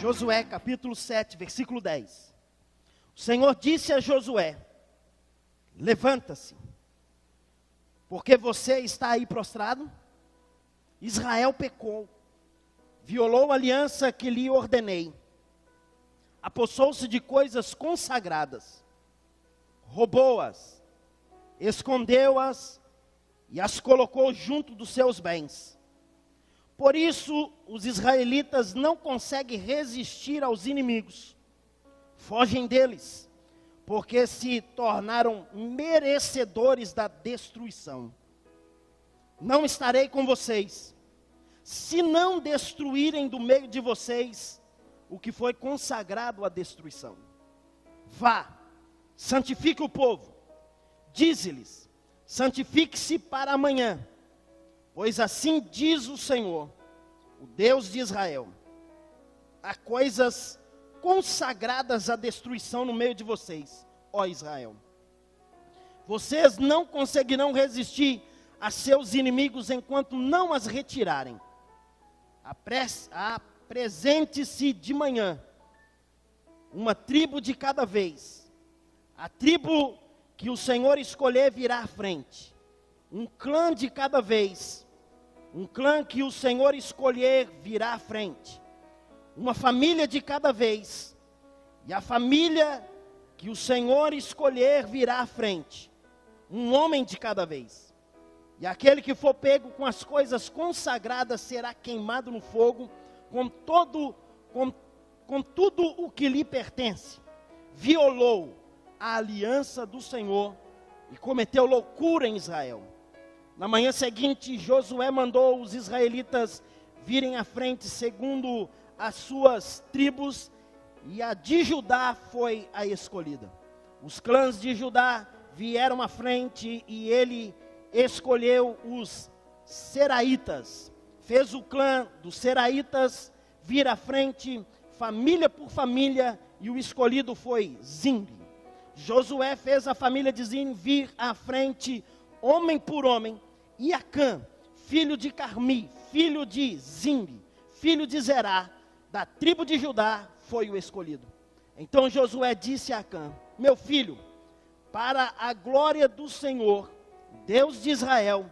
Josué capítulo 7, versículo 10. O Senhor disse a Josué: levanta-se, porque você está aí prostrado. Israel pecou, violou a aliança que lhe ordenei, apossou-se de coisas consagradas, roubou-as, escondeu-as e as colocou junto dos seus bens. Por isso, os israelitas não conseguem resistir aos inimigos, fogem deles, porque se tornaram merecedores da destruição. Não estarei com vocês, se não destruírem do meio de vocês o que foi consagrado à destruição. Vá, santifique o povo, dize-lhes: santifique-se para amanhã, pois assim diz o Senhor, o Deus de Israel: há coisas consagradas à destruição no meio de vocês, ó Israel. Vocês não conseguirão resistir a seus inimigos enquanto não as retirarem. Apresente-se de manhã, uma tribo de cada vez. A tribo que o Senhor escolher virá à frente. Um clã de cada vez. Um clã que o Senhor escolher virá à frente. Uma família de cada vez. E a família que o Senhor escolher virá à frente. Um homem de cada vez. E aquele que for pego com as coisas consagradas será queimado no fogo, com tudo o que lhe pertence. Violou a aliança do Senhor e cometeu loucura em Israel. Na manhã seguinte, Josué mandou os israelitas virem à frente segundo as suas tribos, e a de Judá foi a escolhida. Os clãs de Judá vieram à frente e ele escolheu os Seraitas. Fez o clã dos Seraitas vir à frente, família por família, e o escolhido foi Zimri. Josué fez a família de Zimri vir à frente, homem por homem, e Acã, filho de Carmi, filho de Zimri, filho de Zerá, da tribo de Judá, foi o escolhido. Então Josué disse a Acã: meu filho, para a glória do Senhor, Deus de Israel,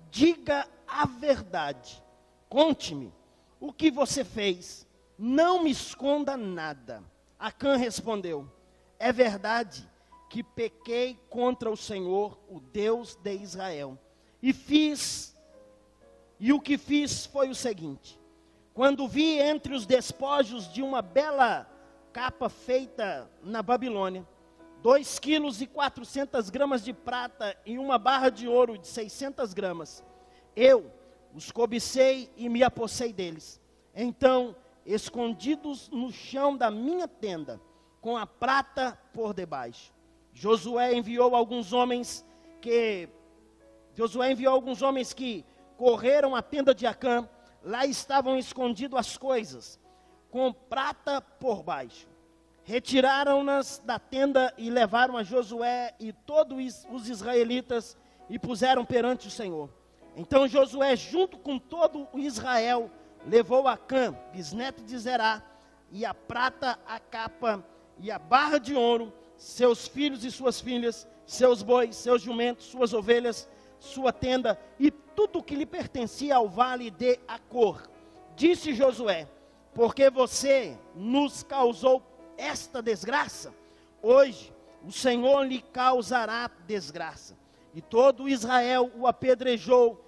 diga a verdade. Conte-me o que você fez, não me esconda nada. Acã respondeu: é verdade que pequei contra o Senhor, o Deus de Israel. E o que fiz foi o seguinte: quando vi entre os despojos de uma bela capa feita na Babilônia, 2,4 kg de prata e uma barra de ouro de 600 gramas, eu os cobicei e me apossei deles. Então, escondidos no chão da minha tenda, com a prata por debaixo, Josué enviou alguns homens que correram à tenda de Acã. Lá estavam escondidas as coisas, com prata por baixo. Retiraram-nas da tenda e levaram a Josué e todos os israelitas e puseram perante o Senhor. Então Josué, junto com todo o Israel, levou Acã, bisneto de Zerá, e a prata, a capa e a barra de ouro, seus filhos e suas filhas, seus bois, seus jumentos, suas ovelhas, sua tenda e tudo o que lhe pertencia ao vale de Acor. Disse Josué: porque você nos causou esta desgraça, hoje o Senhor lhe causará desgraça. E todo Israel o apedrejou,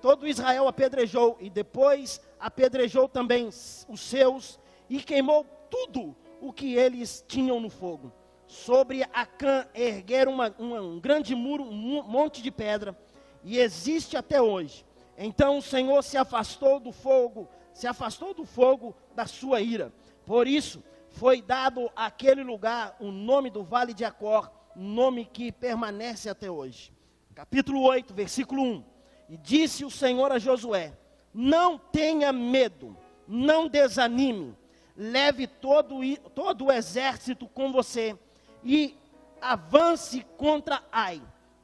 todo Israel apedrejou, e depois apedrejou também os seus, e queimou tudo o que eles tinham no fogo. Sobre Acã ergueram um grande muro, um monte de pedra, e existe até hoje. Então o Senhor se afastou do fogo da sua ira. Por isso foi dado àquele lugar o nome do Vale de Acor, nome que permanece até hoje. Capítulo 8, versículo 1. E disse o Senhor a Josué: não tenha medo, não desanime, leve todo o exército com você, e avance contra Ai.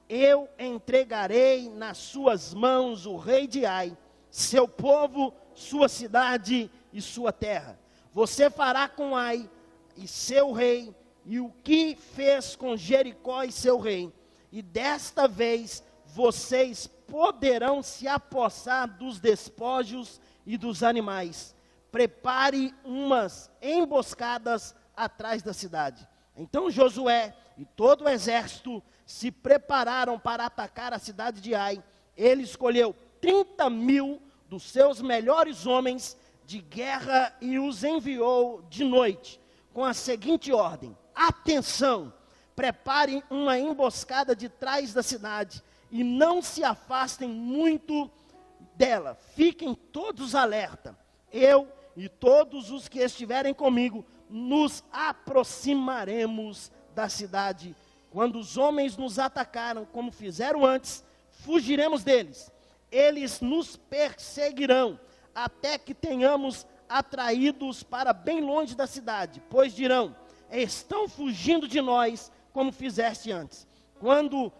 Eu entregarei nas suas mãos o rei de Ai, seu povo, sua cidade e sua terra. Você fará com Ai e seu rei, e o que fez com Jericó e seu rei. E desta vez vocês poderão se apossar dos despojos e dos animais. Prepare umas emboscadas atrás da cidade. Então Josué e todo o exército se prepararam para atacar a cidade de Ai. Ele escolheu 30.000 dos seus melhores homens de guerra e os enviou de noite, com a seguinte ordem: atenção, preparem uma emboscada de trás da cidade e não se afastem muito dela. Fiquem todos alerta. Eu e todos os que estiverem comigo nos aproximaremos da cidade. Quando os homens nos atacaram, como fizeram antes, fugiremos deles. Eles nos perseguirão até que tenhamos atraídos para bem longe da cidade, pois dirão: estão fugindo de nós, como fizeste antes. Quando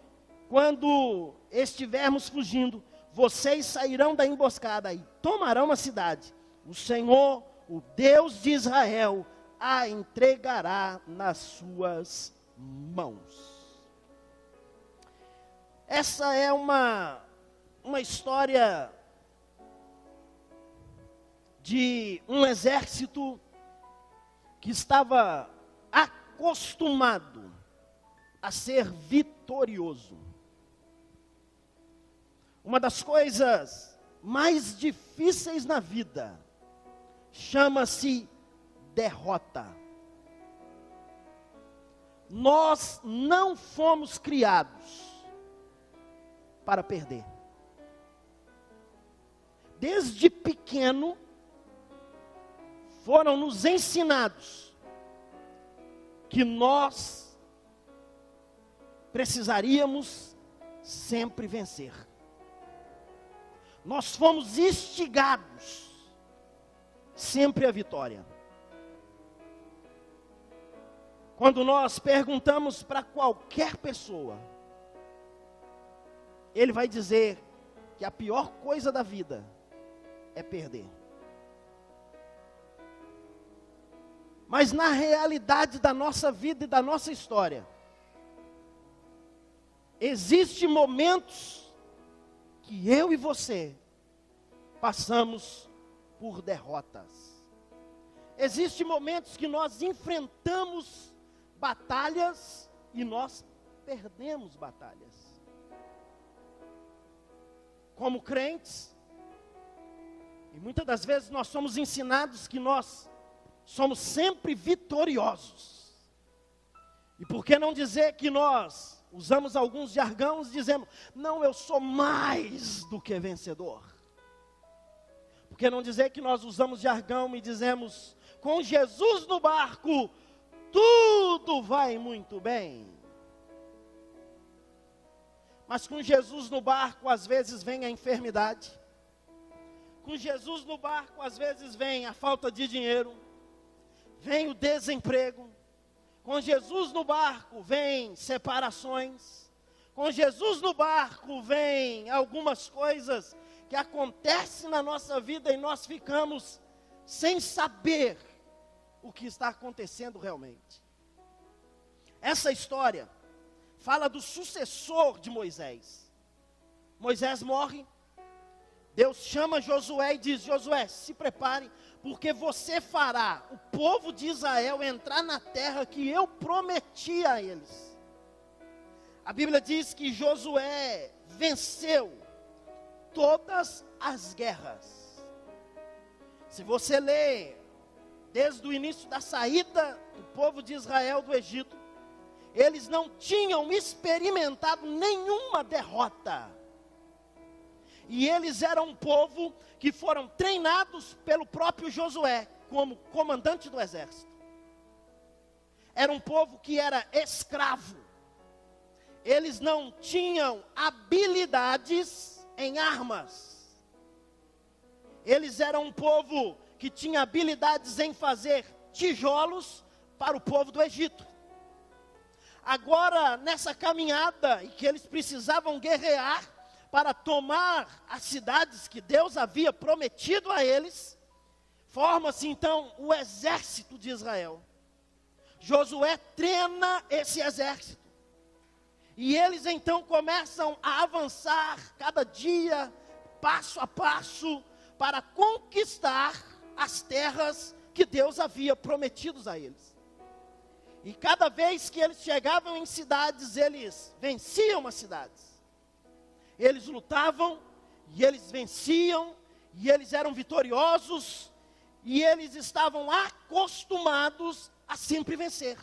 estivermos fugindo, vocês sairão da emboscada e tomarão a cidade. O Senhor, o Deus de Israel, a entregará nas suas mãos. Essa é uma história de um exército que estava acostumado a ser vitorioso. Uma das coisas mais difíceis na vida chama-se derrota. Nós não fomos criados para perder. Desde pequeno, foram nos ensinados que nós precisaríamos sempre vencer. Nós fomos instigados sempre à vitória. Quando nós perguntamos para qualquer pessoa, ele vai dizer que a pior coisa da vida é perder. Mas na realidade da nossa vida e da nossa história, existem momentos que eu e você passamos por derrotas. Existem momentos que nós enfrentamos batalhas e nós perdemos batalhas. Como crentes, e muitas das vezes nós somos ensinados que nós somos sempre vitoriosos. E por que não dizer que nós usamos alguns jargões e dizemos: não, eu sou mais do que vencedor? Por que não dizer que nós usamos jargão e dizemos: com Jesus no barco, tudo vai muito bem? Mas com Jesus no barco, às vezes vem a enfermidade. Com Jesus no barco, às vezes vem a falta de dinheiro, vem o desemprego. Com Jesus no barco, vem separações. Com Jesus no barco, vem algumas coisas que acontecem na nossa vida e nós ficamos sem saber o que está acontecendo realmente. Essa história fala do sucessor de Moisés. Moisés morre. Deus chama Josué e diz: Josué, se prepare, porque você fará o povo de Israel entrar na terra que eu prometi a eles. A Bíblia diz que Josué venceu todas as guerras. Se você ler desde o início da saída do povo de Israel do Egito, eles não tinham experimentado nenhuma derrota. E eles eram um povo que foram treinados pelo próprio Josué como comandante do exército. Era um povo que era escravo. Eles não tinham habilidades em armas. Eles eram um povo que tinha habilidades em fazer tijolos para o povo do Egito. Agora, nessa caminhada, em que eles precisavam guerrear para tomar as cidades que Deus havia prometido a eles, Forma-se então o exército de Israel. Josué treina esse exército. E eles então começam a avançar cada dia, passo a passo, para conquistar as terras que Deus havia prometido a eles. E cada vez que eles chegavam em cidades, eles venciam as cidades. Eles lutavam, e eles venciam, e eles eram vitoriosos, e eles estavam acostumados a sempre vencer.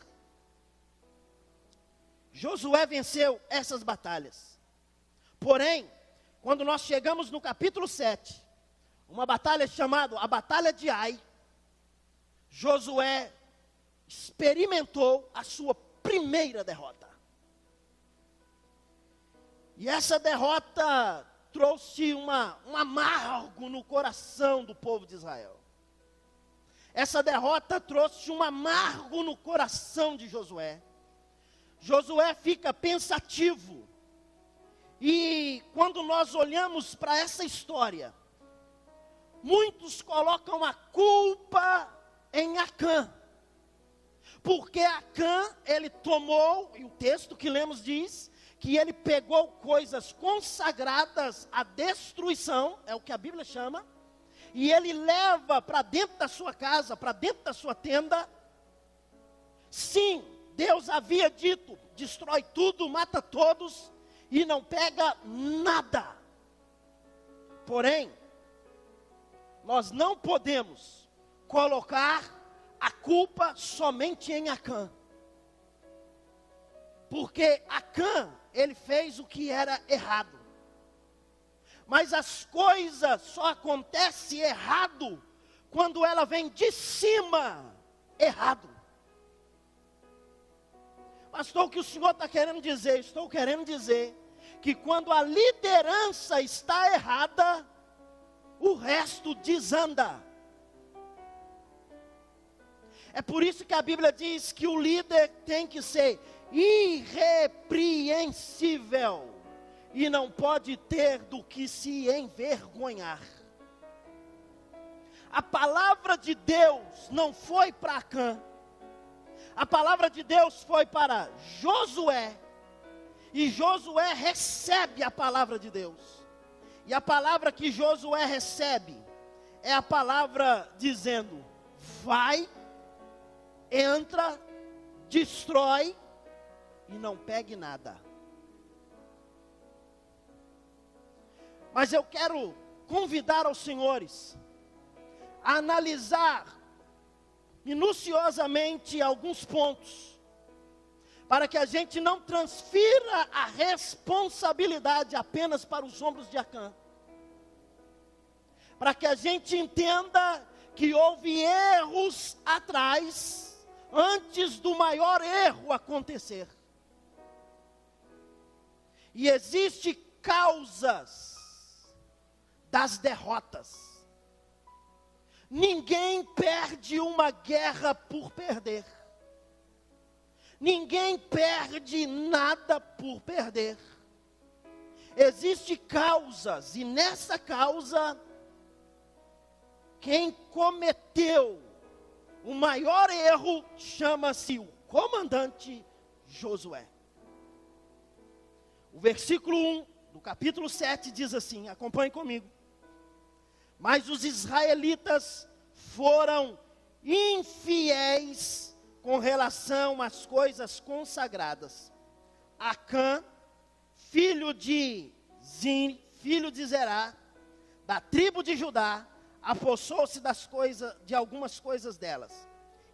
Josué venceu essas batalhas. Porém, quando nós chegamos no capítulo 7, uma batalha chamada a Batalha de Ai, Josué experimentou a sua primeira derrota. E essa derrota trouxe um amargo no coração do povo de Israel. Essa derrota trouxe um amargo no coração de Josué. Josué fica pensativo. E quando nós olhamos para essa história, muitos colocam a culpa em Acã. Porque Acã, ele tomou, e o texto que lemos diz, que ele pegou coisas consagradas à destruição, é o que a Bíblia chama, e ele leva para dentro da sua casa, para dentro da sua tenda. Sim, Deus havia dito, destrói tudo, mata todos, e não pega nada. Porém, nós não podemos colocar a culpa somente em Acã. Porque Acã, ele fez o que era errado. Mas as coisas só acontecem errado quando ela vem de cima errado. Pastor, o que o senhor está querendo dizer? Estou querendo dizer que quando a liderança está errada, o resto desanda. É por isso que a Bíblia diz que o líder tem que ser irrepreensível e não pode ter do que se envergonhar. A palavra de Deus não foi para Acã. A palavra de Deus foi para Josué. E Josué recebe a palavra de Deus. E a palavra que Josué recebe é a palavra dizendo: vai, entra, destrói e não pegue nada. Mas eu quero convidar os senhores a analisar minuciosamente alguns pontos, para que a gente não transfira a responsabilidade apenas para os ombros de Acã. Para que a gente entenda que houve erros atrás, antes do maior erro acontecer. E existem causas das derrotas. Ninguém perde uma guerra por perder. Ninguém perde nada por perder. Existem causas, e nessa causa, quem cometeu o maior erro chama-se o comandante Josué. O versículo 1 do capítulo 7 diz assim, acompanhe comigo. Mas os israelitas foram infiéis com relação às coisas consagradas. Acã, filho de Zerá, da tribo de Judá, apossou-se de algumas coisas delas.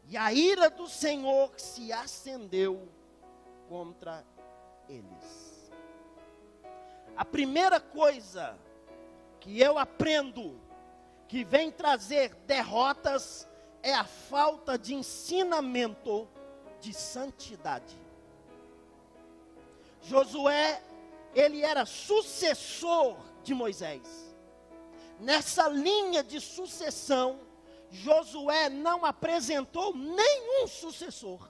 E a ira do Senhor se acendeu contra eles. A primeira coisa que eu aprendo que vem trazer derrotas é a falta de ensinamento de santidade. Josué, ele era sucessor de Moisés. Nessa linha de sucessão, Josué não apresentou nenhum sucessor.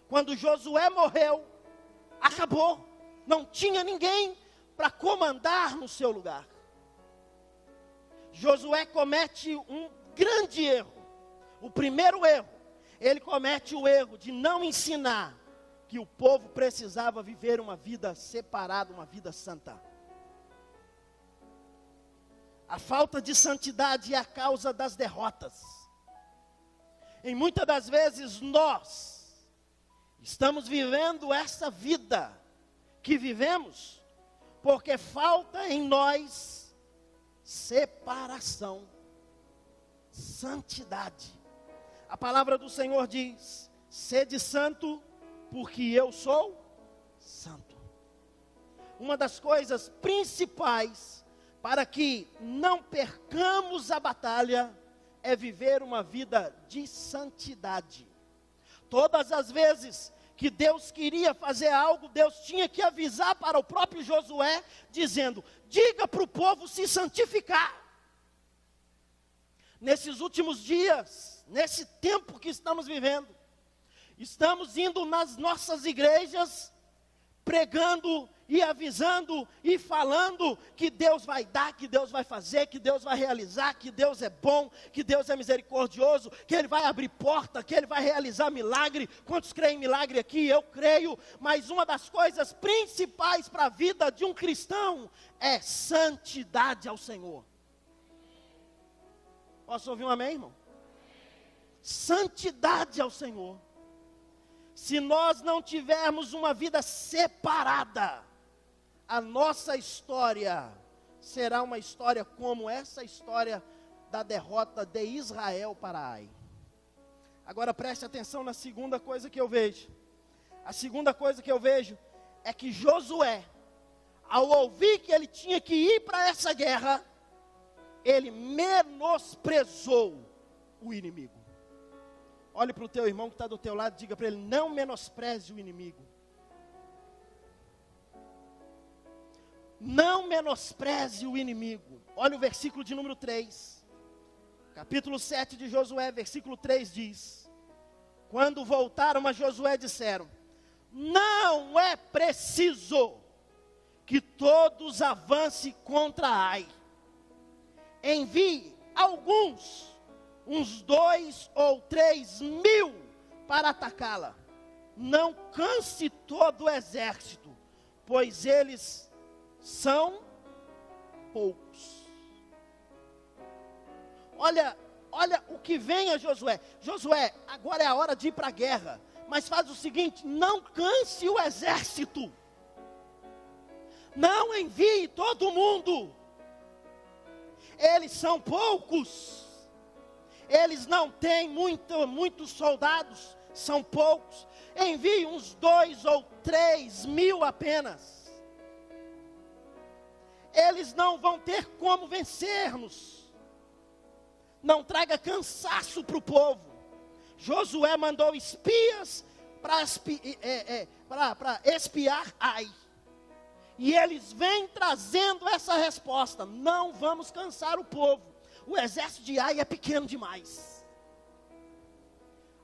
Quando Josué morreu, acabou, não tinha ninguém para comandar no seu lugar. Josué comete um grande erro. O primeiro erro, ele comete o erro de não ensinar que o povo precisava viver uma vida separada, uma vida santa. A falta de santidade é a causa das derrotas. E muitas das vezes nós estamos vivendo essa vida que vivemos porque falta em nós separação, santidade. A palavra do Senhor diz: sede santo, porque eu sou santo. Uma das coisas principais para que não percamos a batalha é viver uma vida de santidade. Todas as vezes que Deus queria fazer algo, Deus tinha que avisar para o próprio Josué, dizendo: diga para o povo se santificar. Nesses últimos dias, nesse tempo que estamos vivendo, estamos indo nas nossas igrejas, pregando e avisando e falando que Deus vai dar, que Deus vai fazer, que Deus vai realizar, que Deus é bom, que Deus é misericordioso, que Ele vai abrir porta, que Ele vai realizar milagre. Quantos creem em milagre aqui? Eu creio, mas uma das coisas principais para a vida de um cristão é santidade ao Senhor. Posso ouvir um amém, irmão? Santidade ao Senhor. Se nós não tivermos uma vida separada, a nossa história será uma história como essa história da derrota de Israel para Ai. Agora preste atenção na segunda coisa que eu vejo. A segunda coisa que eu vejo é que Josué, ao ouvir que ele tinha que ir para essa guerra, ele menosprezou o inimigo. Olhe para o teu irmão que está do teu lado e diga para ele: não menospreze o inimigo. Não menospreze o inimigo. Olha o versículo de número 3. Capítulo 7 de Josué, versículo 3 diz: quando voltaram a Josué disseram: não é preciso que todos avancem contra Ai. Envie alguns, uns 2 ou 3 mil para atacá-la. Não canse todo o exército, pois eles são poucos. Olha o que vem a Josué. Josué, agora é a hora de ir para a guerra, mas faz o seguinte: não canse o exército. Não envie todo mundo. Eles são poucos. Eles não têm muitos soldados, são poucos. Envie uns 2 ou 3 mil apenas. Eles não vão ter como vencer-nos. Não traga cansaço para o povo. Josué mandou espias para espiar Ai. E eles vêm trazendo essa resposta: não vamos cansar o povo. O exército de Ai é pequeno demais.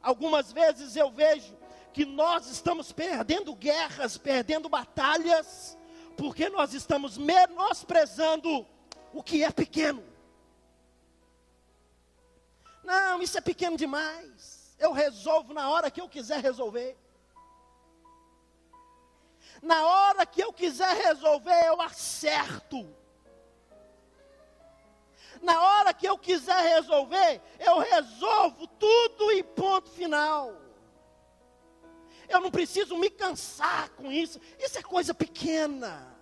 Algumas vezes eu vejo que nós estamos perdendo guerras, perdendo batalhas, porque nós estamos menosprezando o que é pequeno. Não, isso é pequeno demais. Eu resolvo na hora que eu quiser resolver. Na hora que eu quiser resolver, eu acerto. Na hora que eu quiser resolver, eu resolvo tudo e ponto final. Eu não preciso me cansar com isso. Isso é coisa pequena.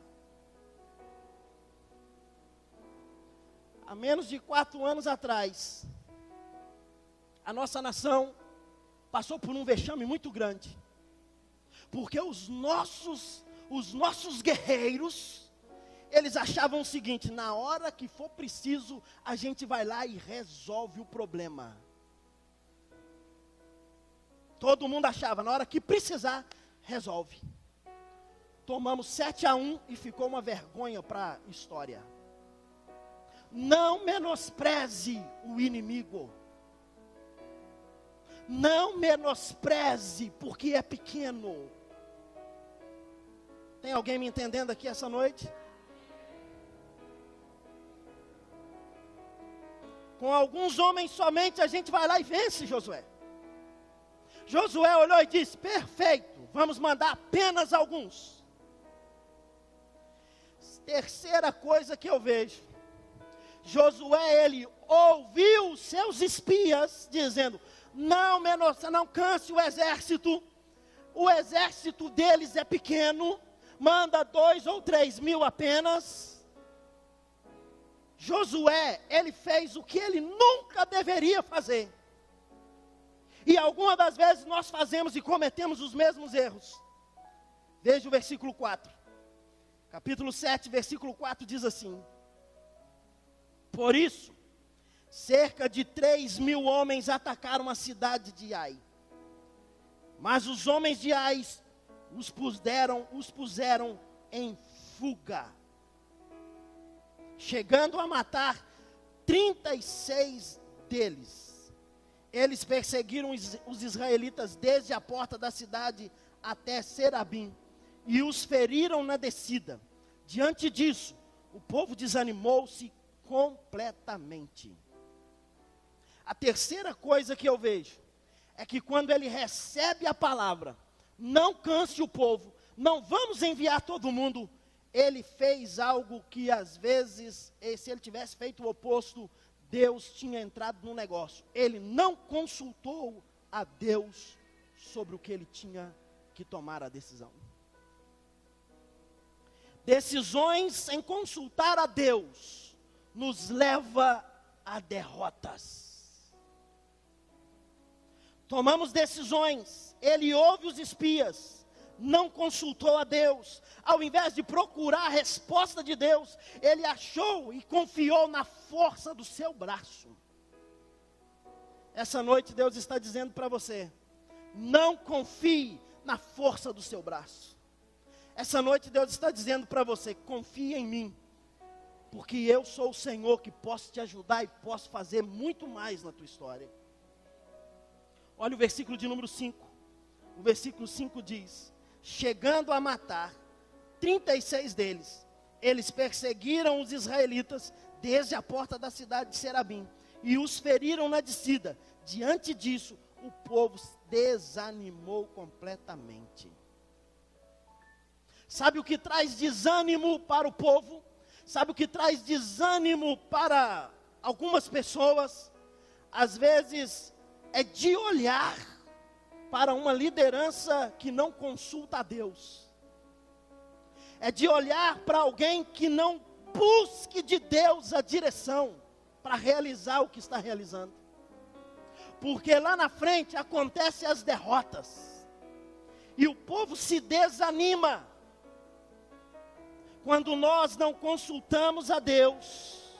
Há menos de 4 anos atrás, a nossa nação passou por um vexame muito grande. Porque os nossos guerreiros, eles achavam o seguinte: na hora que for preciso, a gente vai lá e resolve o problema. Todo mundo achava, na hora que precisar, resolve. Tomamos 7-1 e ficou uma vergonha para a história. Não menospreze o inimigo. Não menospreze porque é pequeno. Tem alguém me entendendo aqui essa noite? Com alguns homens somente a gente vai lá e vence, Josué. Josué olhou e disse: perfeito, vamos mandar apenas alguns. Terceira coisa que eu vejo, Josué, ele ouviu seus espias dizendo: não canse o exército deles é pequeno, manda 2 ou 3 mil apenas. Josué, ele fez o que ele nunca deveria fazer. E algumas das vezes nós fazemos e cometemos os mesmos erros. Veja o versículo 4. Capítulo 7, versículo 4 diz assim: por isso, cerca de 3 mil homens atacaram a cidade de Ai. Mas os homens de Ai os puseram em fuga, chegando a matar 36 deles. Eles perseguiram os israelitas desde a porta da cidade até Serabim e os feriram na descida. Diante disso, o povo desanimou-se completamente. A terceira coisa que eu vejo é que quando ele recebe a palavra, não canse o povo, não vamos enviar todo mundo. Ele fez algo que às vezes, se ele tivesse feito o oposto, Deus tinha entrado no negócio. Ele não consultou a Deus sobre o que ele tinha que tomar a decisão. Decisões sem consultar a Deus nos leva a derrotas. Tomamos decisões, ele ouve os espias, não consultou a Deus. Ao invés de procurar a resposta de Deus, ele achou e confiou na força do seu braço. Essa noite Deus está dizendo para você: não confie na força do seu braço. Essa noite Deus está dizendo para você: confie em mim, porque eu sou o Senhor que posso te ajudar e posso fazer muito mais na tua história. Olha o versículo de número 5. O versículo 5 diz: chegando a matar 36 deles, eles perseguiram os israelitas desde a porta da cidade de Serabim e os feriram na descida. Diante disso, o povo desanimou completamente. Sabe o que traz desânimo para o povo? Sabe o que traz desânimo para algumas pessoas? Às vezes é de olhar para uma liderança que não consulta a Deus. É de olhar para alguém que não busque de Deus a direção para realizar o que está realizando. Porque lá na frente acontecem as derrotas. E o povo se desanima quando nós não consultamos a Deus.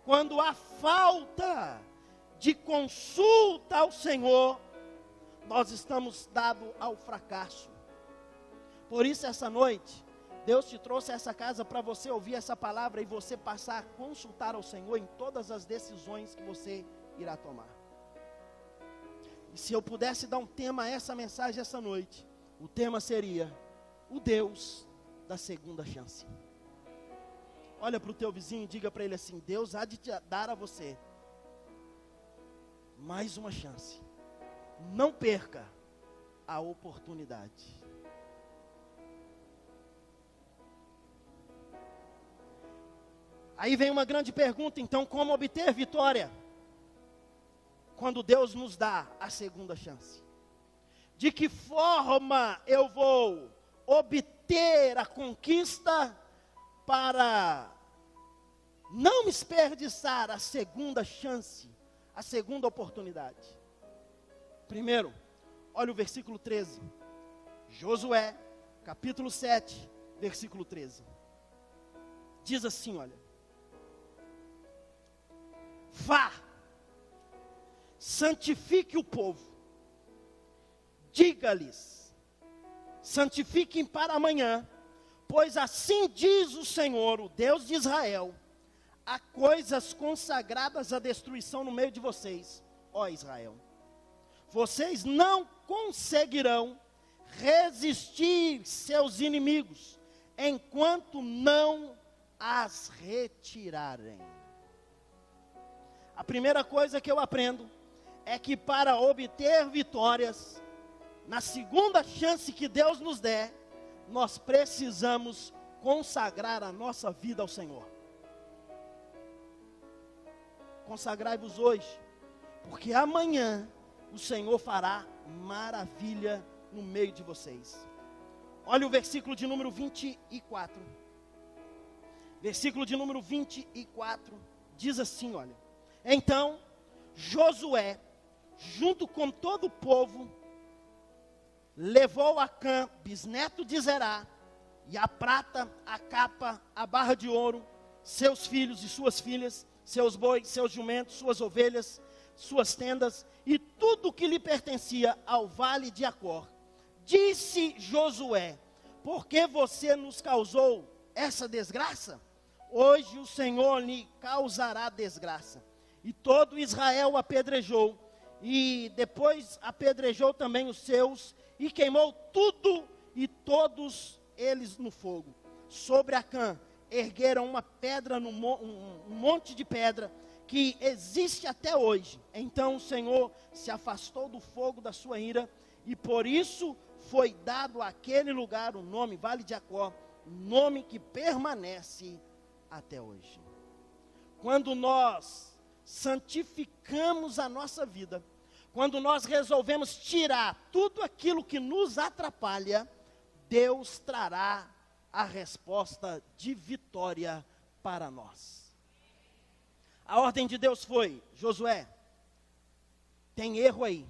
Quando há falta de consulta ao Senhor, nós estamos dados ao fracasso. Por isso essa noite, Deus te trouxe a essa casa para você ouvir essa palavra e você passar a consultar ao Senhor em todas as decisões que você irá tomar. E se eu pudesse dar um tema a essa mensagem essa noite, o tema seria: o Deus da segunda chance. Olha para o teu vizinho e diga para ele assim: Deus há de te dar a você mais uma chance. Não perca a oportunidade. Aí vem uma grande pergunta, então: como obter vitória quando Deus nos dá a segunda chance? De que forma eu vou obter a conquista para não me desperdiçar a segunda chance, a segunda oportunidade? Primeiro, olha o versículo 13. Josué, capítulo 7, versículo 13. Diz assim, olha: vá, santifique o povo, diga-lhes, santifiquem para amanhã, pois assim diz o Senhor, o Deus de Israel: há coisas consagradas à destruição no meio de vocês, ó Israel. Vocês não conseguirão resistir seus inimigos, enquanto não as retirarem. A primeira coisa que eu aprendo é que para obter vitórias, na segunda chance que Deus nos der, nós precisamos consagrar a nossa vida ao Senhor. Consagrai-vos hoje, porque amanhã o Senhor fará maravilha no meio de vocês. Olha o versículo de número 24. Versículo de número 24 diz assim, olha: Então Josué, junto com todo o povo, levou Acã, bisneto de Zerá, e a prata, a capa, a barra de ouro, seus filhos e suas filhas, seus bois, seus jumentos, suas ovelhas, suas tendas, e tudo que lhe pertencia ao vale de Acor. Disse Josué: por que você nos causou essa desgraça? Hoje o Senhor lhe causará desgraça. E todo Israel o apedrejou, e depois apedrejou também os seus, e queimou tudo e todos eles no fogo. Sobre Acã ergueram uma pedra, um monte de pedra, que existe até hoje. Então o Senhor se afastou do fogo da sua ira, e por isso foi dado àquele lugar o nome Vale de Acor, nome que permanece até hoje. Quando nós santificamos a nossa vida, quando nós resolvemos tirar tudo aquilo que nos atrapalha, Deus trará a resposta de vitória para nós. A ordem de Deus foi: Josué, tem erro aí,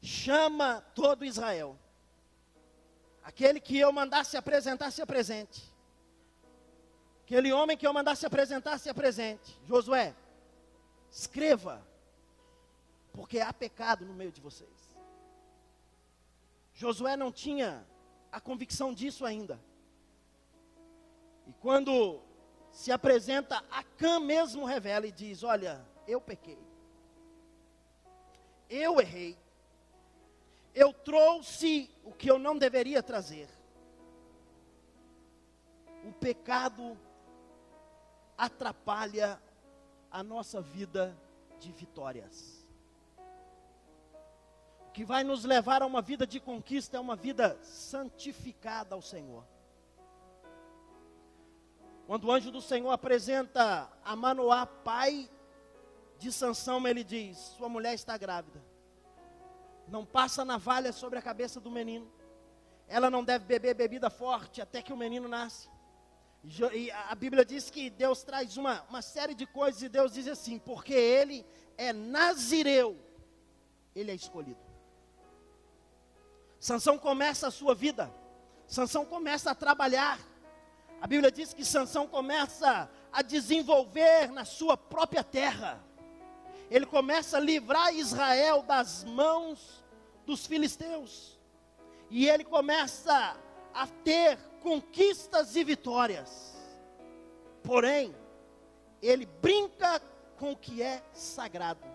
chama todo Israel, aquele que eu mandar se apresentar, se apresente, aquele homem que eu mandar se apresentar, se apresente. Josué, escreva, porque há pecado no meio de vocês. Josué não tinha a convicção disso ainda. E quando se apresenta, Acã mesmo revela e diz: olha, eu pequei, eu errei, eu trouxe o que eu não deveria trazer. O pecado atrapalha a nossa vida de vitórias. O que vai nos levar a uma vida de conquista é uma vida santificada ao Senhor. Quando o anjo do Senhor apresenta a Manoá, pai de Sansão, ele diz: sua mulher está grávida. Não passa navalha sobre a cabeça do menino. Ela não deve beber bebida forte até que o menino nasce. E a Bíblia diz que Deus traz uma série de coisas, e Deus diz assim: porque ele é nazireu, ele é escolhido. Sansão começa a sua vida, Sansão começa a trabalhar. A Bíblia diz que Sansão começa a desenvolver na sua própria terra. Ele começa a livrar Israel das mãos dos filisteus. E ele começa a ter conquistas e vitórias. Porém, ele brinca com o que é sagrado.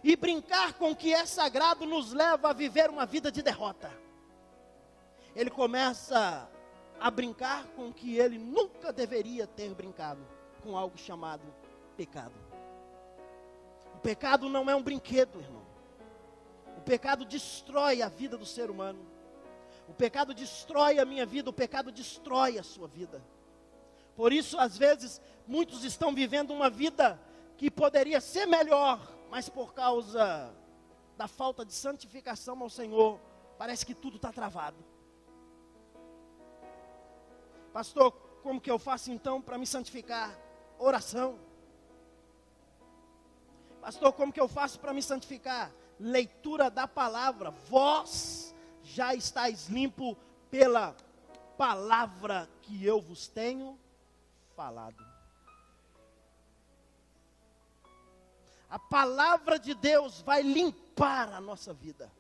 E brincar com o que é sagrado nos leva a viver uma vida de derrota. Ele começa a brincar com o que ele nunca deveria ter brincado, com algo chamado pecado. O pecado não é um brinquedo, irmão. O pecado destrói a vida do ser humano. O pecado destrói a minha vida, o pecado destrói a sua vida. Por isso, às vezes, muitos estão vivendo uma vida que poderia ser melhor, mas por causa da falta de santificação ao Senhor, parece que tudo está travado. Pastor, como que eu faço então para me santificar? Oração. Pastor, como que eu faço para me santificar? Leitura da palavra. Vós já estáis limpo pela palavra que eu vos tenho falado. A palavra de Deus vai limpar a nossa vida.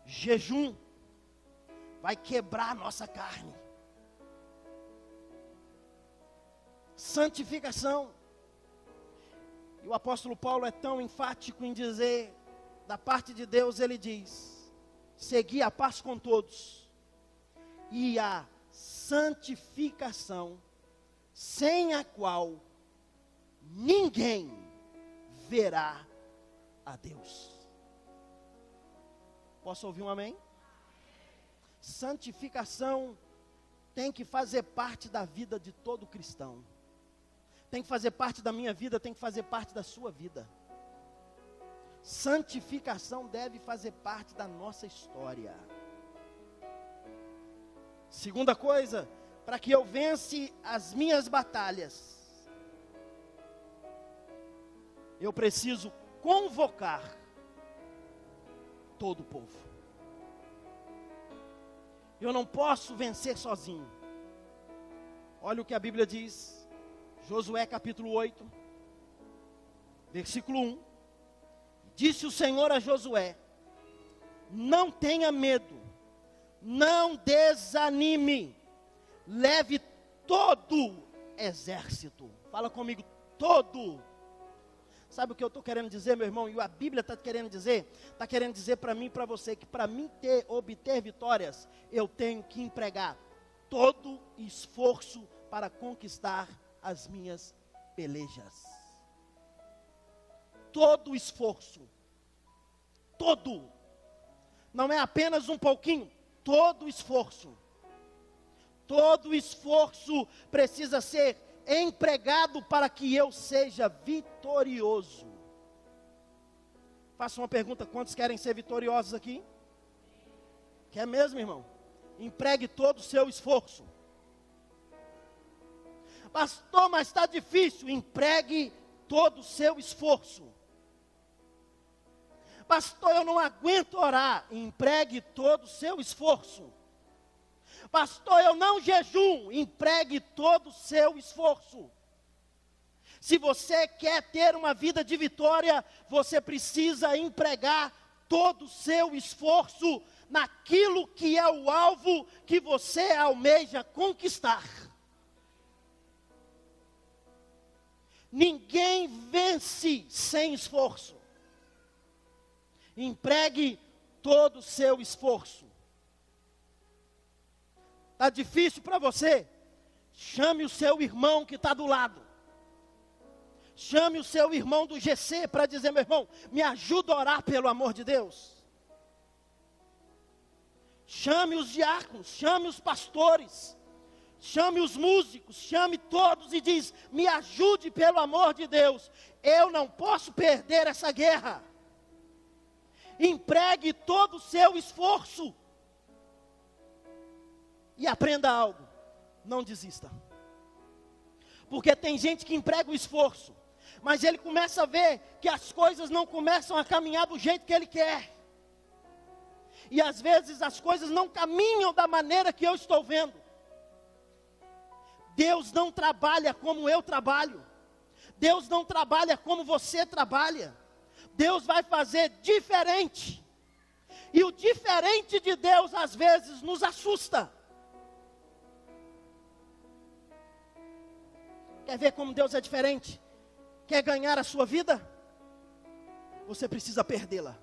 Jejum vai quebrar a nossa carne. Santificação. E o apóstolo Paulo é tão enfático em dizer, da parte de Deus, ele diz: segui a paz com todos e a santificação, sem a qual ninguém verá a Deus. Posso ouvir um amém? Santificação tem que fazer parte da vida de todo cristão. Tem que fazer parte da minha vida, tem que fazer parte da sua vida. Santificação deve fazer parte da nossa história. Segunda coisa, para que eu vence as minhas batalhas, eu preciso convocar todo o povo. Eu não posso vencer sozinho. Olha o que a Bíblia diz, Josué capítulo 8, versículo 1. Disse o Senhor a Josué: não tenha medo, não desanime, leve todo exército. Fala comigo, todo. Sabe o que eu estou querendo dizer, meu irmão? E a Bíblia está querendo dizer para mim e para você, que para mim obter vitórias, eu tenho que empregar todo esforço para conquistar as minhas pelejas. Todo esforço, todo, não é apenas um pouquinho, todo esforço precisa ser empregado para que eu seja vitorioso. Faço uma pergunta: quantos querem ser vitoriosos aqui? Quer mesmo, irmão? Empregue todo o seu esforço. Pastor, mas está difícil. Empregue todo o seu esforço. Pastor, eu não aguento orar. Empregue todo o seu esforço. Pastor, eu não jejuo. Empregue todo o seu esforço. Se você quer ter uma vida de vitória, você precisa empregar todo o seu esforço naquilo que é o alvo que você almeja conquistar. Ninguém vence sem esforço. Empregue todo o seu esforço. Está difícil para você? Chame o seu irmão que está do lado. Chame o seu irmão do GC para dizer: meu irmão, me ajuda a orar pelo amor de Deus. Chame os diáconos, chame os pastores, chame os músicos, chame todos e diz: me ajude pelo amor de Deus. Eu não posso perder essa guerra. Empregue todo o seu esforço. E aprenda algo: não desista. Porque tem gente que emprega o esforço, mas ele começa a ver que as coisas não começam a caminhar do jeito que ele quer. E às vezes as coisas não caminham da maneira que eu estou vendo. Deus não trabalha como eu trabalho. Deus não trabalha como você trabalha. Deus vai fazer diferente. E o diferente de Deus às vezes nos assusta. Quer ver como Deus é diferente? Quer ganhar a sua vida? Você precisa perdê-la.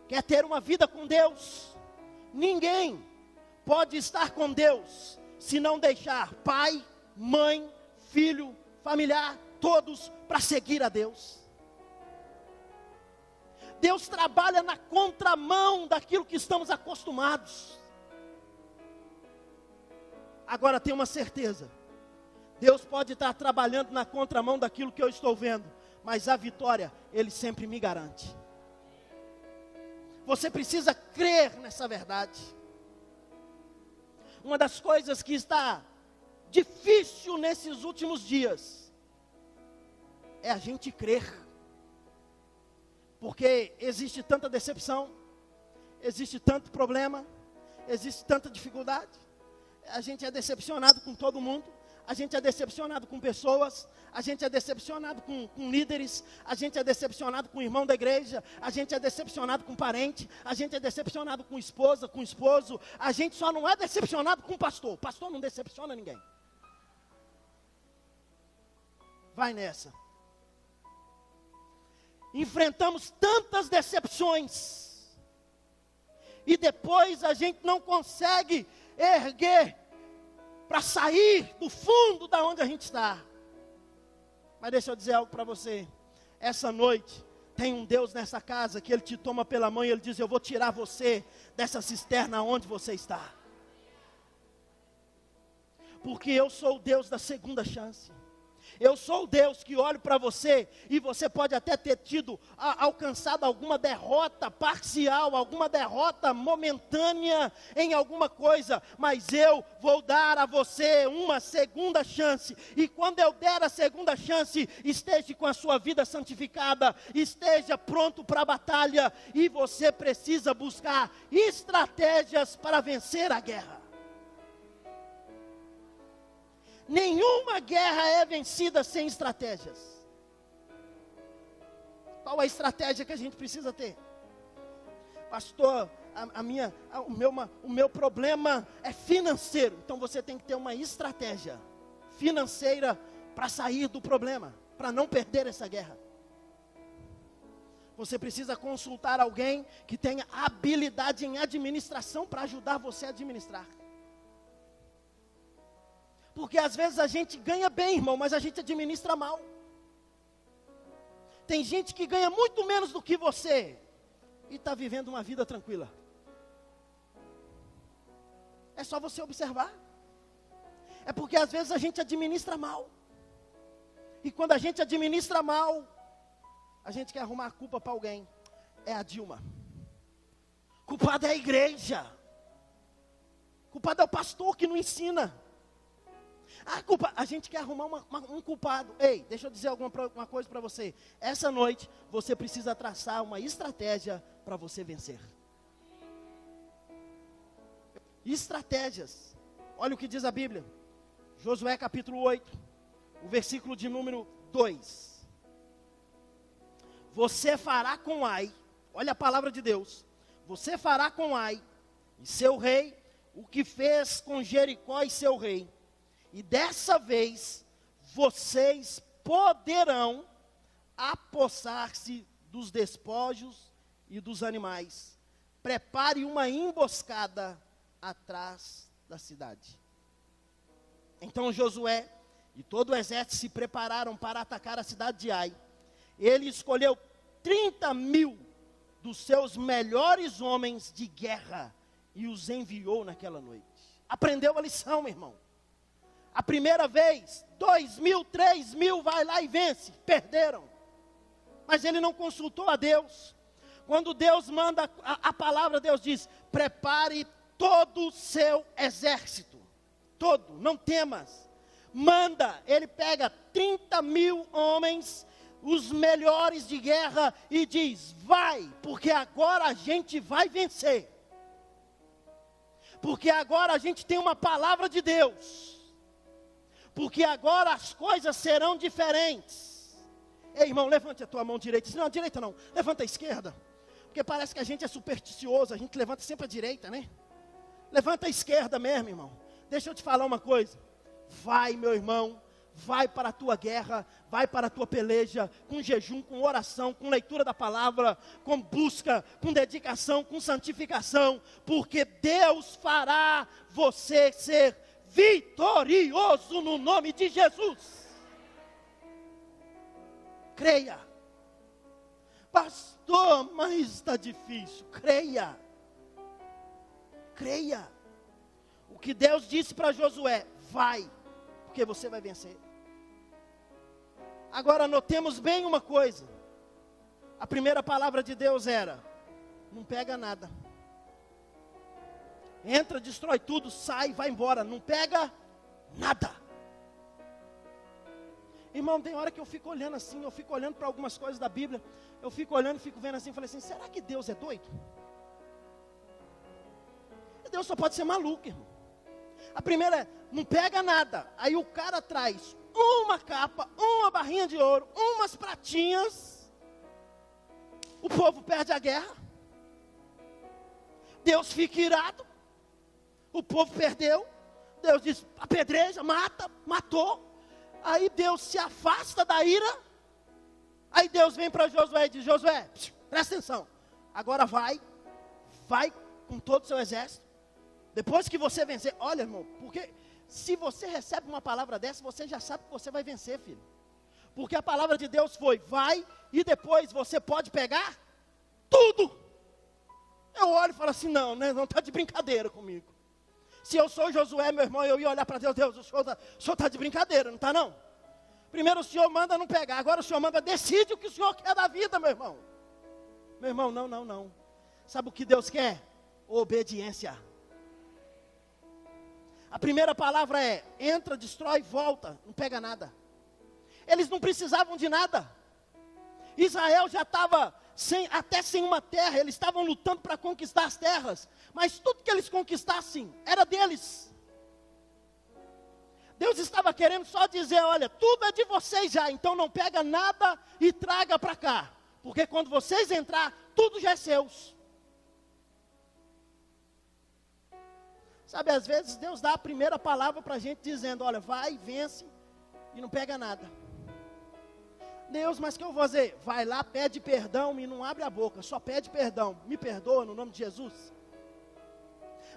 Quer ter uma vida com Deus? Ninguém pode estar com Deus se não deixar pai, mãe, filho, familiar, todos para seguir a Deus. Deus trabalha na contramão daquilo que estamos acostumados. Agora tenha uma certeza: Deus pode estar trabalhando na contramão daquilo que eu estou vendo, mas a vitória Ele sempre me garante. Você precisa crer nessa verdade. Uma das coisas que está difícil nesses últimos dias é a gente crer. Porque existe tanta decepção, existe tanto problema, existe tanta dificuldade. A gente é decepcionado com todo mundo, a gente é decepcionado com pessoas, a gente é decepcionado com líderes, a gente é decepcionado com o irmão da igreja, a gente é decepcionado com parente, a gente é decepcionado com esposa, com esposo, a gente só não é decepcionado com pastor. Pastor não decepciona ninguém. Vai nessa. Enfrentamos tantas decepções, e depois a gente não consegue erguer, para sair do fundo da onde a gente está. Mas deixa eu dizer algo para você. Essa noite, tem um Deus nessa casa que Ele te toma pela mão e Ele diz: eu vou tirar você dessa cisterna onde você está. Porque eu sou o Deus da segunda chance. Eu sou o Deus que olho para você e você pode até ter alcançado alguma derrota parcial, alguma derrota momentânea em alguma coisa, mas eu vou dar a você uma segunda chance. E quando eu der a segunda chance, esteja com a sua vida santificada, esteja pronto para a batalha, e você precisa buscar estratégias para vencer a guerra. Nenhuma guerra é vencida sem estratégias. Qual a estratégia que a gente precisa ter? Pastor, o meu problema é financeiro. Então você tem que ter uma estratégia financeira para sair do problema, para não perder essa guerra. Você precisa consultar alguém que tenha habilidade em administração para ajudar você a administrar. Porque às vezes a gente ganha bem, irmão, mas a gente administra mal. Tem gente que ganha muito menos do que você e está vivendo uma vida tranquila. É só você observar. É porque às vezes a gente administra mal. E quando a gente administra mal, a gente quer arrumar a culpa para alguém. É a Dilma. Culpado é a igreja. Culpado é o pastor que não ensina. A gente quer arrumar um culpado. Ei, deixa eu dizer uma coisa para você. Essa noite, você precisa traçar uma estratégia para você vencer. Estratégias. Olha o que diz a Bíblia. Josué capítulo 8, o versículo de número 2. Você fará com Ai, olha a palavra de Deus. Você fará com Ai e seu rei o que fez com Jericó e seu rei. E dessa vez, vocês poderão apossar-se dos despojos e dos animais. Prepare uma emboscada atrás da cidade. Então Josué e todo o exército se prepararam para atacar a cidade de Ai. Ele escolheu 30.000 dos seus melhores homens de guerra e os enviou naquela noite. Aprendeu a lição, meu irmão. A primeira vez, 2.000, 3.000, vai lá e vence. Perderam. Mas ele não consultou a Deus. Quando Deus manda a palavra, Deus diz: prepare todo o seu exército. Todo, não temas. Manda, ele pega 30.000 homens, os melhores de guerra, e diz: vai, porque agora a gente vai vencer. Porque agora a gente tem uma palavra de Deus. Porque agora as coisas serão diferentes. Ei, irmão, levante a tua mão direita. Não, a direita não, levanta a esquerda. Porque parece que a gente é supersticioso, a gente levanta sempre a direita, né? Levanta a esquerda mesmo, irmão. Deixa eu te falar uma coisa. Vai, meu irmão, vai para a tua guerra, vai para a tua peleja, com jejum, com oração, com leitura da palavra, com busca, com dedicação, com santificação. Porque Deus fará você ser vitorioso no nome de Jesus. Creia. Pastor, mas está difícil. Creia. Creia. O que Deus disse para Josué: vai, porque você vai vencer. Agora notemos bem uma coisa. A primeira palavra de Deus era: não pega nada. Entra, destrói tudo, sai, vai embora. Não pega nada. Irmão, tem hora que eu fico olhando assim, eu fico olhando para algumas coisas da Bíblia. Eu fico olhando, fico vendo assim, falei assim: será que Deus é doido? Deus só pode ser maluco, irmão. A primeira é: não pega nada. Aí o cara traz uma capa, uma barrinha de ouro, umas pratinhas. O povo perde a guerra. Deus fica irado. O povo perdeu. Deus diz: apedreja, mata, matou. Aí Deus se afasta da ira. Aí Deus vem para Josué e diz: Josué, presta atenção. Agora vai com todo o seu exército. Depois que você vencer, olha, irmão, porque se você recebe uma palavra dessa, você já sabe que você vai vencer, filho. Porque a palavra de Deus foi, vai, e depois você pode pegar tudo. Eu olho e falo assim, não, né, não está de brincadeira comigo. Se eu sou Josué, meu irmão, eu ia olhar para Deus, Deus, o senhor está de brincadeira, não está não? Primeiro o senhor manda não pegar, agora o senhor manda, decide o que o senhor quer da vida, meu irmão. Meu irmão, não. Sabe o que Deus quer? Obediência. A primeira palavra é, entra, destrói, volta, não pega nada. Eles não precisavam de nada. Israel já estava até sem uma terra, eles estavam lutando para conquistar as terras, mas tudo que eles conquistassem era deles. Deus estava querendo só dizer, olha, tudo é de vocês já, então não pega nada e traga para cá, porque quando vocês entrar, tudo já é seus. Sabe, às vezes Deus dá a primeira palavra para a gente dizendo, olha, vai, vence e não pega nada. Deus, mas o que eu vou fazer? Vai lá, pede perdão e não abre a boca, só pede perdão. Me perdoa no nome de Jesus.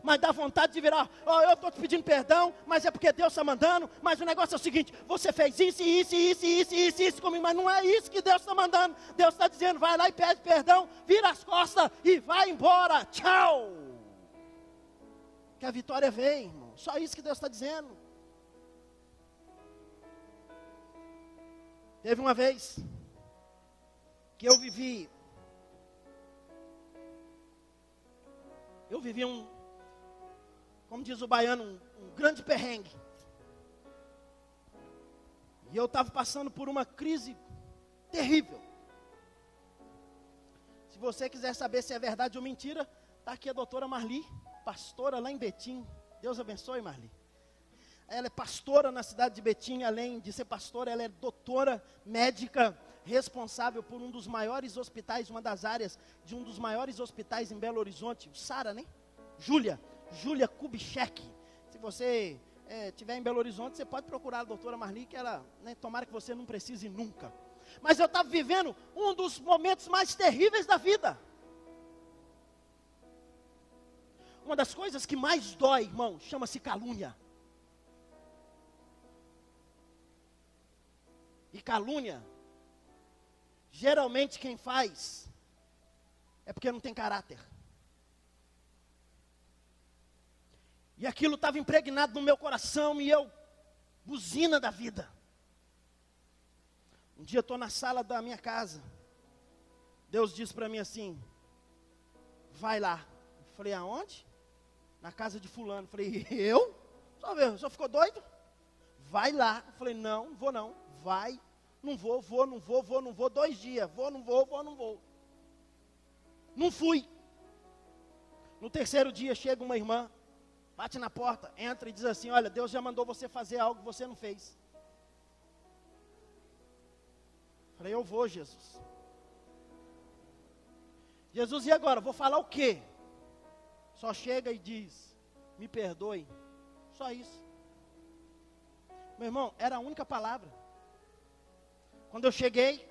Mas dá vontade de virar, eu estou te pedindo perdão, mas é porque Deus está mandando. Mas o negócio é o seguinte, você fez isso comigo, mas não é isso que Deus está mandando. Deus está dizendo, vai lá e pede perdão, vira as costas e vai embora, tchau. Que a vitória vem, irmão, só isso que Deus está dizendo. Teve uma vez que eu vivi como diz o baiano, um grande perrengue. E eu estava passando por uma crise terrível. Se você quiser saber se é verdade ou mentira, está aqui a doutora Marli, pastora lá em Betim. Deus abençoe, Marli. Ela é pastora na cidade de Betim, além de ser pastora, ela é doutora médica, responsável por um dos maiores hospitais, uma das áreas de um dos maiores hospitais em Belo Horizonte, o Sara, né? Júlia Kubitschek. Se você estiver em Belo Horizonte, você pode procurar a doutora Marli, que ela, né, tomara que você não precise nunca. Mas eu estava vivendo um dos momentos mais terríveis da vida. Uma das coisas que mais dói, irmão, chama-se calúnia. E calúnia, geralmente quem faz, é porque não tem caráter. E aquilo estava impregnado no meu coração e eu, buzina da vida. Um dia eu estou na sala da minha casa, Deus disse para mim assim, vai lá. Eu falei, aonde? Na casa de fulano. Eu falei, eu? Só ficou doido? Vai lá. Eu falei, não vou não. Vai, não vou. 2 dias, não vou. Não fui. No 3º dia chega uma irmã, bate na porta, entra e diz assim, olha, Deus já mandou você fazer algo que você não fez. Falei, eu vou, Jesus. Jesus, e agora? Vou falar o quê? Só chega e diz, me perdoe. Só isso. Meu irmão, era a única palavra. Quando eu cheguei,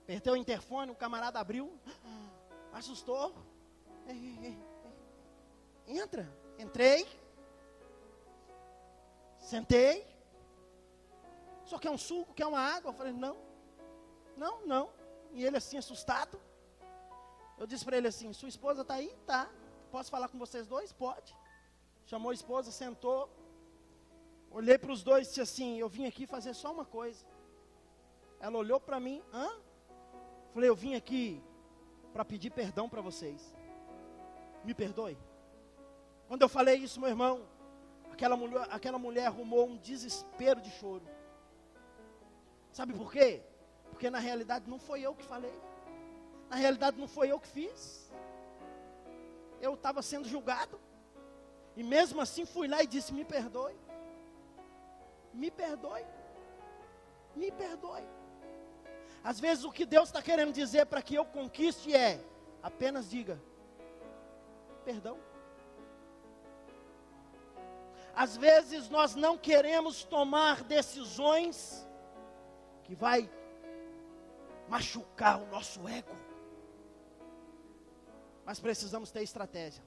apertei o interfone, o camarada abriu, assustou. Entra. Entrei. Sentei. Só quer um suco, quer uma água? Eu falei, não. E ele assim, assustado. Eu disse para ele assim, sua esposa está aí? Tá. Posso falar com vocês dois? Pode. Chamou a esposa, sentou. Olhei para os dois e disse assim, eu vim aqui fazer só uma coisa. Ela olhou para mim, Falei, eu vim aqui para pedir perdão para vocês. Me perdoe. Quando eu falei isso, meu irmão, aquela mulher arrumou um desespero de choro. Sabe por quê? Porque na realidade não foi eu que falei. Na realidade não foi eu que fiz. Eu estava sendo julgado. E mesmo assim fui lá e disse, me perdoe. Me perdoe. Me perdoe. Às vezes o que Deus está querendo dizer para que eu conquiste é, apenas diga, perdão. Às vezes nós não queremos tomar decisões que vai machucar o nosso ego. Mas precisamos ter estratégia.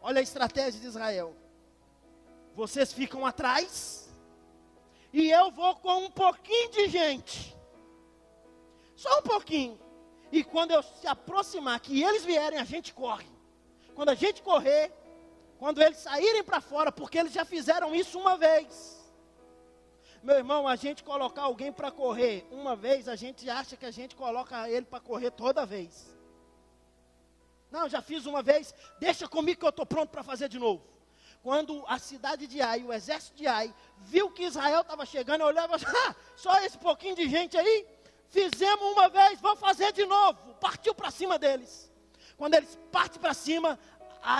Olha a estratégia de Israel. Vocês ficam atrás e eu vou com um pouquinho de gente. Só um pouquinho. E quando eu se aproximar, que eles vierem, a gente corre. Quando a gente correr, quando eles saírem para fora, porque eles já fizeram isso uma vez. Meu irmão, a gente colocar alguém para correr uma vez, a gente acha que a gente coloca ele para correr toda vez. Não, já fiz uma vez, deixa comigo que eu estou pronto para fazer de novo. Quando a cidade de Ai, o exército de Ai, viu que Israel estava chegando, eu olhava assim, só esse pouquinho de gente aí, fizemos uma vez, vamos fazer de novo. Partiu para cima deles. Quando eles partem para cima,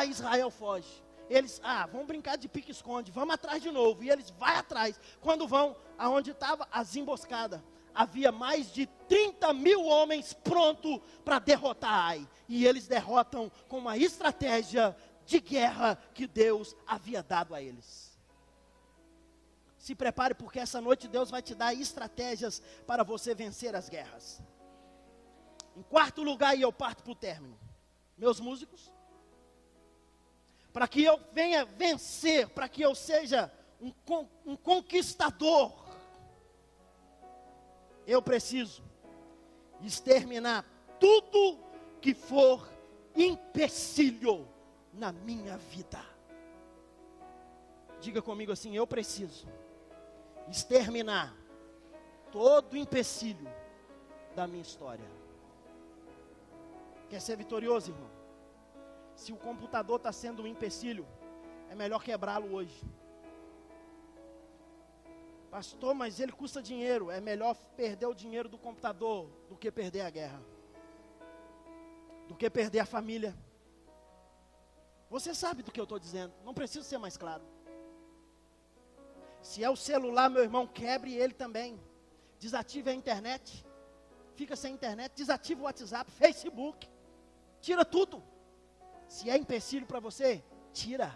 Israel foge. Eles, vamos brincar de pique-esconde, vamos atrás de novo. E eles vão atrás. Quando vão, aonde estava as emboscadas, havia mais de 30.000 homens prontos para derrotar Ai. E eles derrotam com uma estratégia de guerra que Deus havia dado a eles. Se prepare, porque essa noite Deus vai te dar estratégias para você vencer as guerras. Em quarto lugar, e eu parto para o término, meus músicos, para que eu venha vencer, para que eu seja um conquistador, eu preciso exterminar tudo que for empecilho na minha vida. Diga comigo assim: eu preciso exterminar todo empecilho da minha história. Quer ser vitorioso, irmão? Se o computador está sendo um empecilho, é melhor quebrá-lo hoje. Pastor, mas ele custa dinheiro. É melhor perder o dinheiro do computador do que perder a guerra, do que perder a família. Você sabe do que eu estou dizendo, não preciso ser mais claro. Se é o celular, meu irmão, quebre ele também. Desative a internet, fica sem internet, desativa o WhatsApp, Facebook, tira tudo. Se é empecilho para você, tira.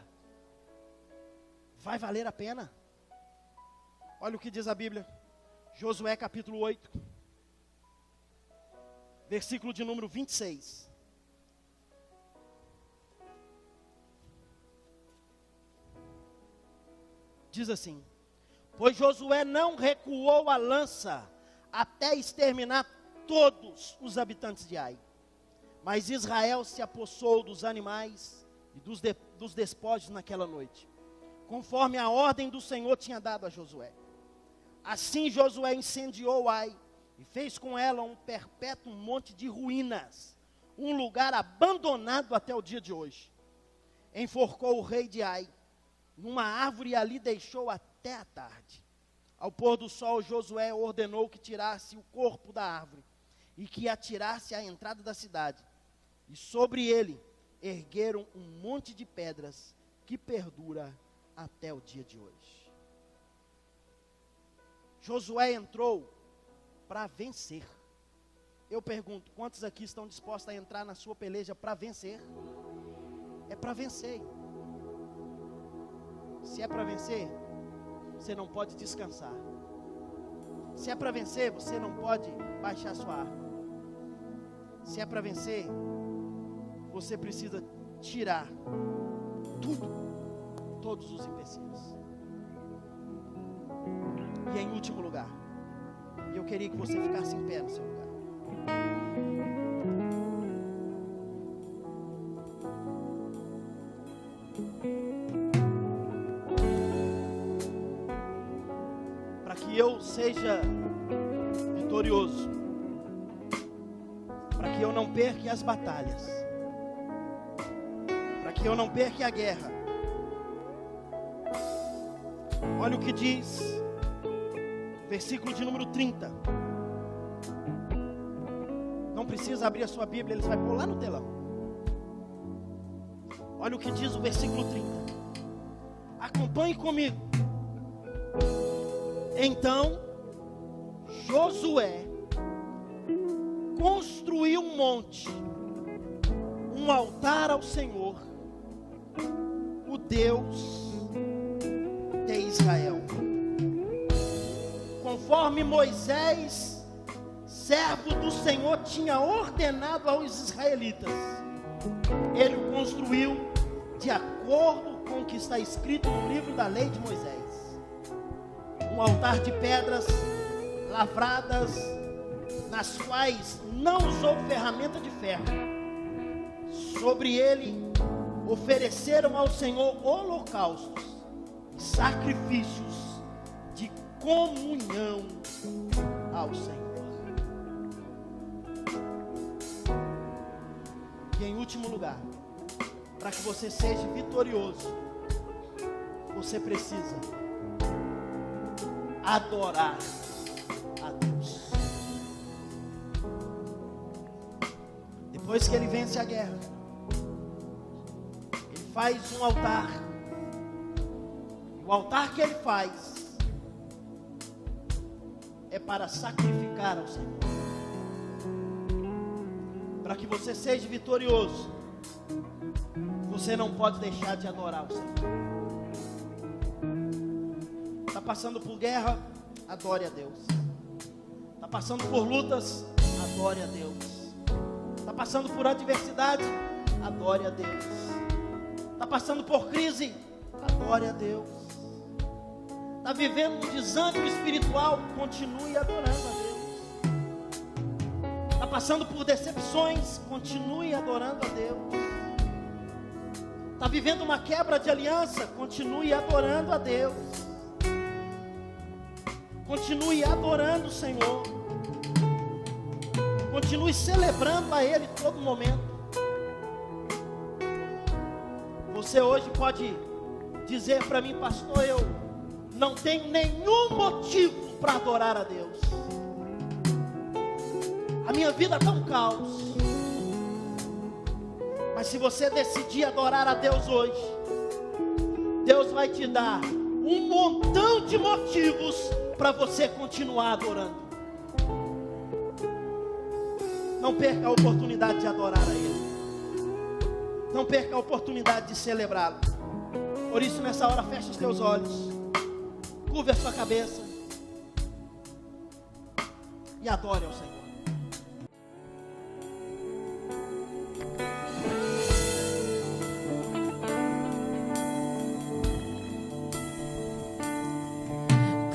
Vai valer a pena. Olha o que diz a Bíblia, Josué capítulo 8, versículo de número 26. Diz assim: pois Josué não recuou a lança até exterminar todos os habitantes de Ai. Mas Israel se apossou dos animais e dos despojos naquela noite, conforme a ordem do Senhor tinha dado a Josué. Assim Josué incendiou Ai e fez com ela um perpétuo monte de ruínas, um lugar abandonado até o dia de hoje. Enforcou o rei de Ai numa árvore e ali deixou até a tarde. Ao pôr do sol, Josué ordenou que tirasse o corpo da árvore e que atirasse à entrada da cidade. E sobre ele ergueram um monte de pedras que perdura até o dia de hoje. Josué entrou para vencer. Eu pergunto, quantos aqui estão dispostos a entrar na sua peleja para vencer? É para vencer. Se é para vencer, você não pode descansar. Se é para vencer, você não pode baixar sua arma. Se é para vencer, você precisa tirar tudo, todos os empecilhos. E em último lugar, eu queria que você ficasse em pé no seu lugar. Para que eu seja vitorioso, para que eu não perca as batalhas, para que eu não perca a guerra. Olha o que diz, versículo de número 30. Não precisa abrir a sua Bíblia, ele vai pôr lá no telão. Olha o que diz o versículo 30. Acompanhe comigo. Então Josué construiu um monte, um altar ao Senhor, o Deus de Israel, conforme Moisés, servo do Senhor, tinha ordenado aos israelitas. Ele o construiu de acordo acordo com o que está escrito no livro da lei de Moisés. Um altar de pedras lavradas, nas quais não usou ferramenta de ferro. Sobre ele ofereceram ao Senhor holocaustos, sacrifícios de comunhão ao Senhor. E em último lugar, para que você seja vitorioso, você precisa adorar a Deus. Depois que ele vence a guerra, ele faz um altar. E o altar que ele faz é para sacrificar ao Senhor. Para que você seja vitorioso, você não pode deixar de adorar o Senhor. Está passando por guerra? Adore a Deus. Está passando por lutas? Adore a Deus. Está passando por adversidade? Adore a Deus. Está passando por crise? Adore a Deus. Está vivendo um desânimo espiritual? Continue adorando a Deus. Está passando por decepções? Continue adorando a Deus. Está vivendo uma quebra de aliança? Continue adorando a Deus. Continue adorando o Senhor. Continue celebrando a Ele todo momento. Você hoje pode dizer para mim: pastor, eu não tenho nenhum motivo para adorar a Deus. A minha vida está um caos. Mas se você decidir adorar a Deus hoje, Deus vai te dar um montão de motivos para você continuar adorando. Não perca a oportunidade de adorar a Ele. Não perca a oportunidade de celebrá-lo. Por isso, nessa hora, feche os teus olhos, curve a sua cabeça e adore ao Senhor.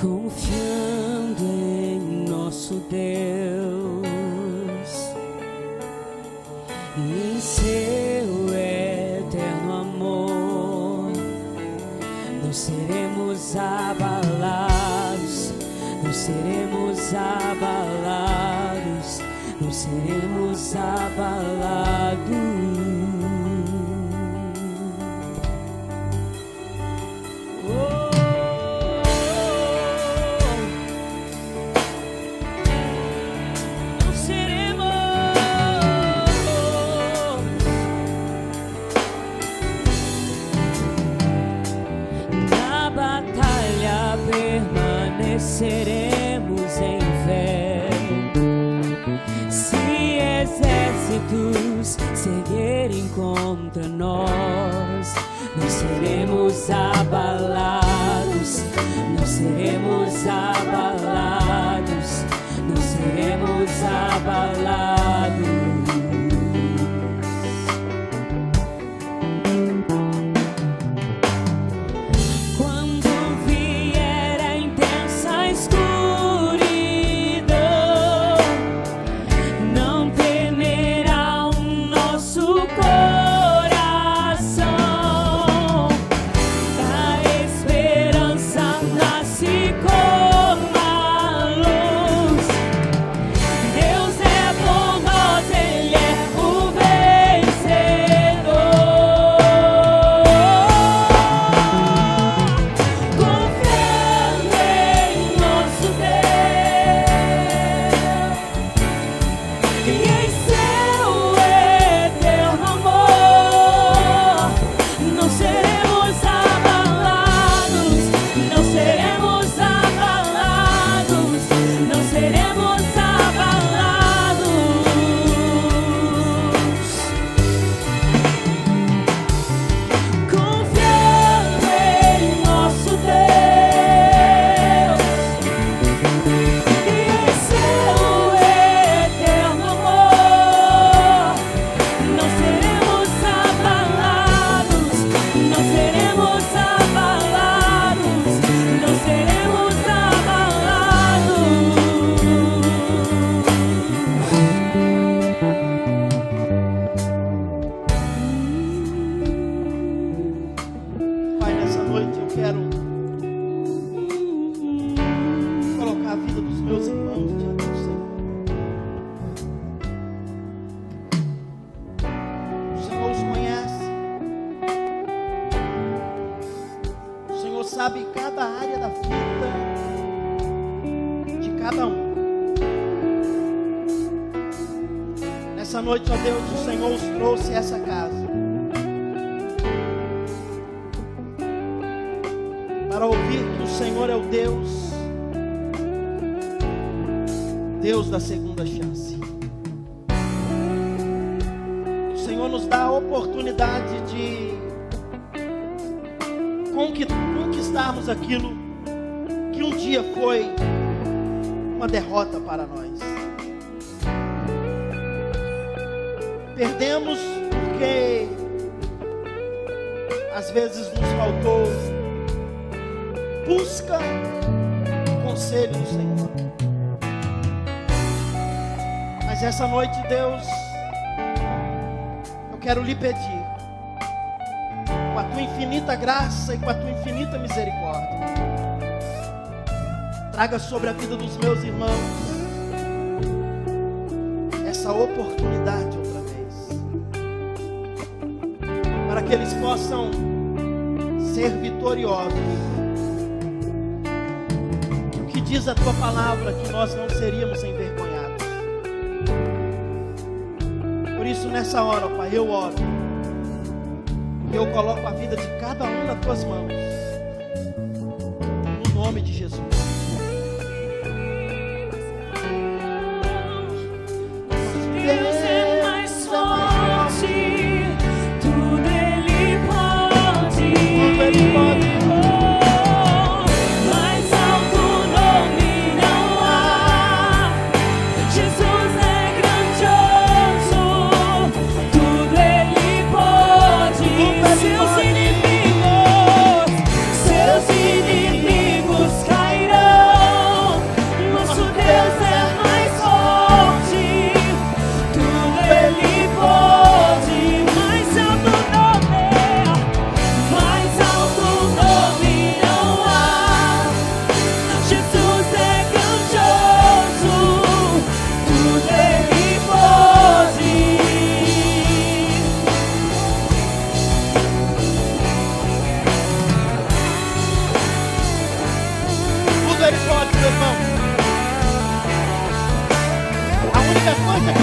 Confiando em nosso Deus e em seu eterno amor, não seremos abalados, não seremos abalados, não seremos abalados. Permaneceremos em fé. Se exércitos se erguerem contra nós, não seremos abalados, não seremos abalados, não seremos abalados. Nasce como a cada um. Nessa noite, ó Deus, o Senhor os trouxe a essa casa para ouvir que o Senhor é o Deus da segunda chance. O Senhor nos dá a oportunidade de conquistarmos aquilo que um dia foi uma derrota para nós. Perdemos porque às vezes nos faltou busca conselho do Senhor. Mas essa noite, Deus, eu quero lhe pedir, com a tua infinita graça e com a tua infinita misericórdia, traga sobre a vida dos meus irmãos essa oportunidade outra vez, para que eles possam ser vitoriosos. O que diz a tua palavra, que nós não seríamos envergonhados. Por isso, nessa hora, Pai, eu oro, e eu coloco a vida de cada um nas tuas mãos, no nome de Jesus. Deus é mais forte, tudo Ele pode. Mais alto nome não há. Jesus é grandioso, tudo Ele pode. Seus inimigos cairão. Nosso Deus é mais forte. Ele pode, mais alto nome não há. Jesus é grandioso, tudo Ele pode. Tudo Ele pode, meu irmão. A única coisa que